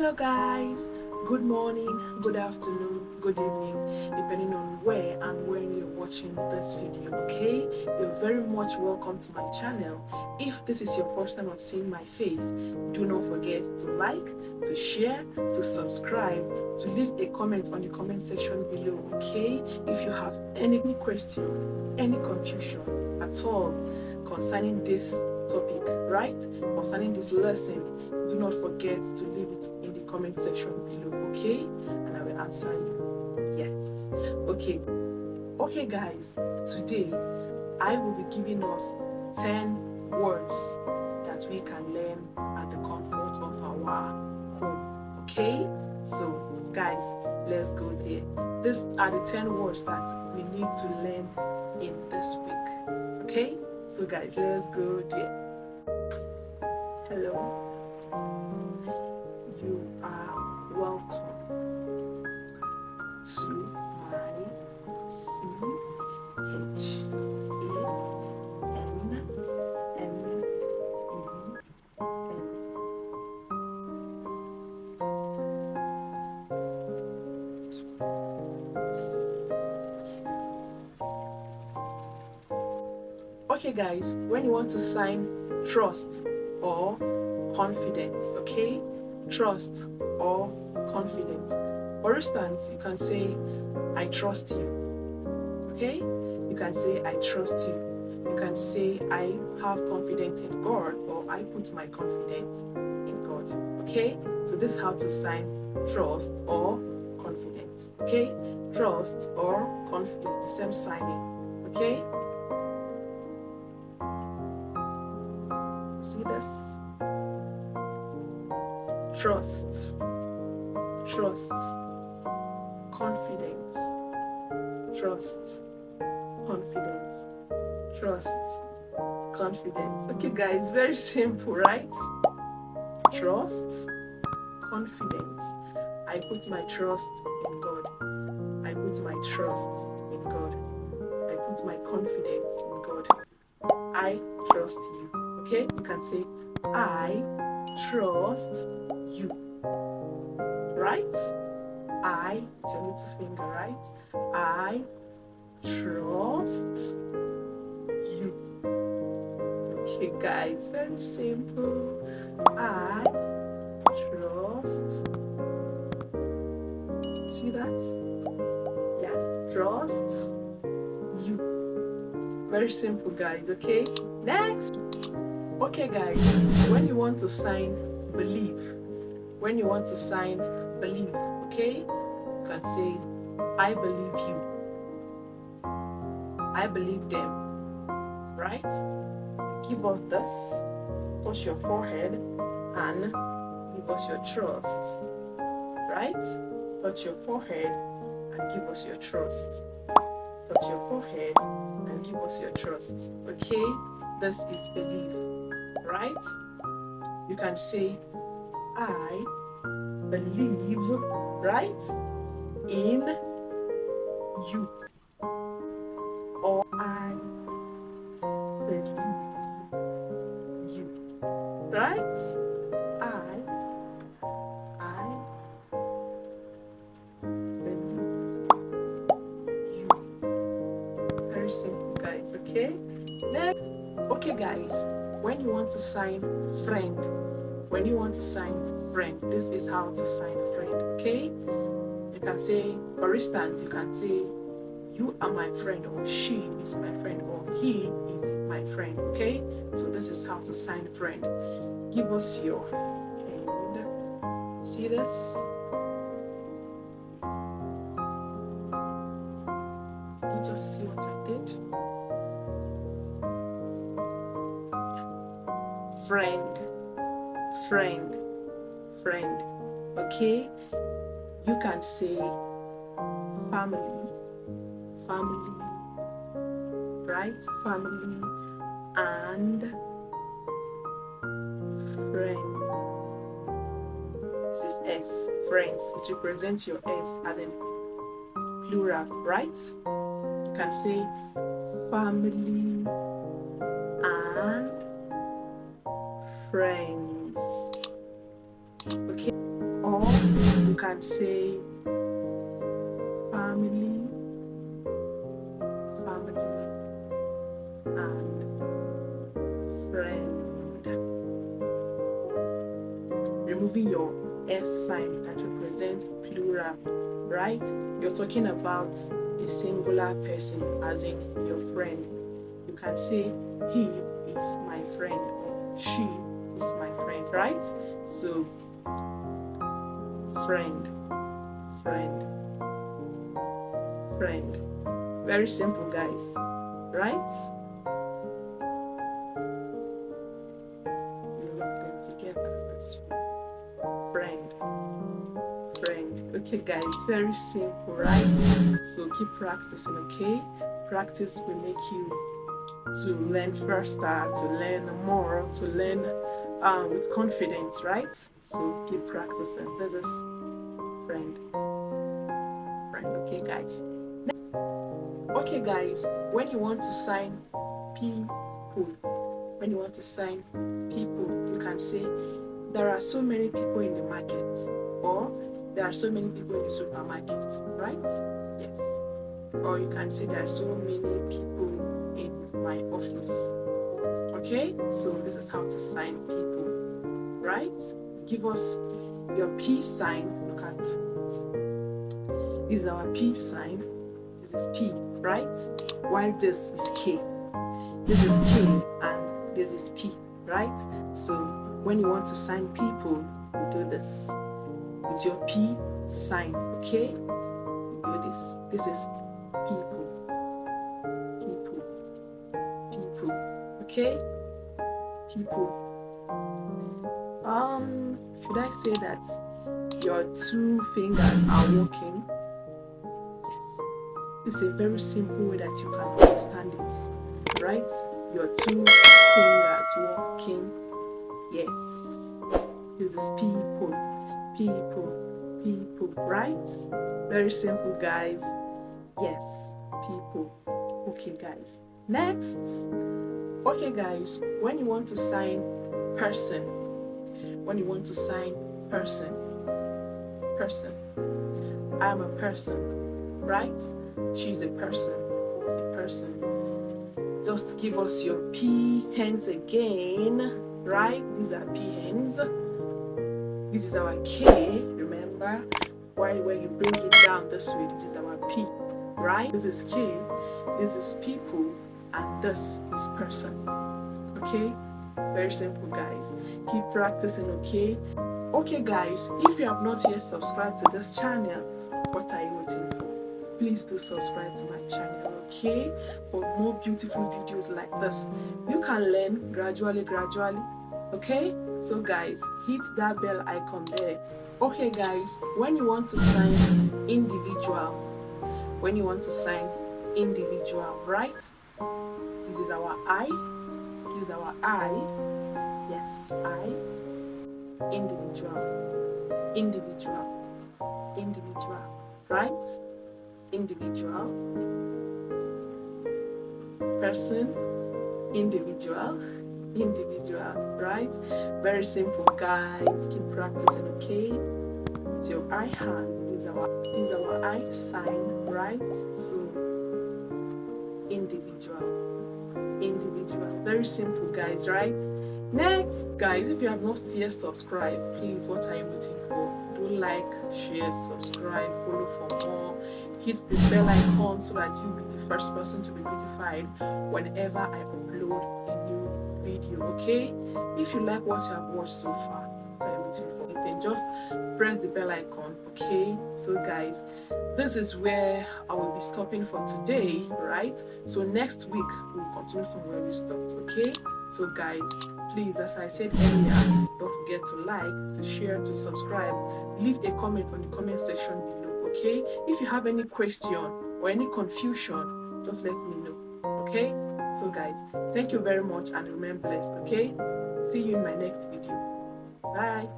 Hello guys, good morning, good afternoon, good evening, depending on where and when you're watching this video. Okay, you're very much welcome to my channel. If this is your first time of seeing my face, do not forget to like, to share, to subscribe, to leave a comment on the comment section below. Okay, if you have any question, any confusion at all concerning this topic, right, concerning this lesson, do not forget to leave it in the comment section below, okay, and I will answer you. Yes. Okay guys, today I will be giving us 10 words that we can learn at the comfort of our home. Okay, so guys, let's go there. These are the 10 words that we need to learn in this week. Okay, so guys, let's go there. Hello, you are welcome to my Okay guys, when you want to sign trust or confidence, okay? Trust or confidence. For instance, you can say, I trust you, okay? You can say, I trust you. You can say, I have confidence in God, or I put my confidence in God, okay? So this is how to sign trust or confidence, okay? Trust or confidence, the same signing, okay? See this? Trust, confidence, trust, confidence, trust, confidence. Okay guys, very simple, right? Trust, confidence. I put my trust in God. I put my trust in God. I put my confidence in God. I trust you. Okay, you can say, I trust you, right? I, it's your little finger, right? I trust you. Okay, guys, very simple. I trust. See that? Yeah, trust you. Very simple, guys. Okay, next. Okay guys, when you want to sign believe, okay, you can say, I believe you, I believe them, right? Give us this, touch your forehead and give us your trust, right? Touch your forehead and give us your trust. Touch your forehead and give us your trust, okay? This is believe. Right? You can say, I believe, right, in you. Or I believe you. Right? I believe you. Very simple, guys, okay? Next. Okay, guys. When you want to sign friend, this is how to sign friend, okay? You can say, for instance, you can say, you are my friend, or she is my friend, or he is my friend, okay? So this is how to sign friend. Give us your hand. See this? You just see what I did? Friend, okay? You can say family, right? Family and friend. This is S, friends. It represents your S as in plural, right? You can say family and friends, okay? Or or you can say family, and friend. Removing your S sign that represents plural, right? You're talking about a singular person, as in your friend. You can say he is my friend or she is my friend, right? So friend. Very simple, guys, right? You look them together this way. Friend. Okay, guys, very simple, right? So keep practicing, okay? Practice will make you to learn faster, to learn more, to learn with confidence, right? So keep practicing. This is friend. Okay, guys. Okay, guys, when you want to sign people, you can say there are so many people in the market, or there are so many people in the supermarket, right? Yes. Or you can say there are so many people in my office. Okay, so this is how to sign people, right? Give us your P sign. Look at this is our P sign. This is P, right? While this is K. This is K and this is P, right? So when you want to sign people, you do this with your P sign, okay? You do this. This is people, okay? People. Should I say that your two fingers are working? Yes. This is a very simple way that you can understand it, right? Your two fingers working. Yes. This is people, right? Very simple, guys. Yes, people. Okay, guys. Next. Okay, guys, when you want to sign person, I am a person, right? She's a person. Just give us your P hands again, right? These are P hands. This is our K, remember? While when you bring it down this way, this is our P, right? This is K, this is people, and this is person. Okay? Very simple, guys. Keep practicing, okay? Okay, guys, if you have not yet subscribed to this channel, what are you waiting for? Please do subscribe to my channel, okay? For more beautiful videos like this. You can learn gradually, okay? So guys, hit that bell icon there. Okay, guys, when you want to sign individual, right? This is our I. Yes, I. Individual, right? Individual. Person, individual, right? Very simple, guys. Keep practicing, okay? It's your I hand. Is our I sign, right? So individual. Very simple, guys, right? Next, guys, if you have not yet subscribed, please, what are you waiting for? Do like, share, subscribe, follow for more. Hit the bell icon so that you'll be the first person to be notified whenever I upload a new video, okay? If you like what you have watched so far, what are you waiting for? Then just press the bell icon, okay? So guys, this is where I will be stopping for today, right? So next week we'll continue from where we stopped, okay? So guys, please, as I said earlier, don't forget to like, to share, to subscribe. Leave a comment on the comment section below, okay? If you have any question or any confusion, just let me know, okay? So guys, thank you very much and remain blessed, okay? See you in my next video. Bye.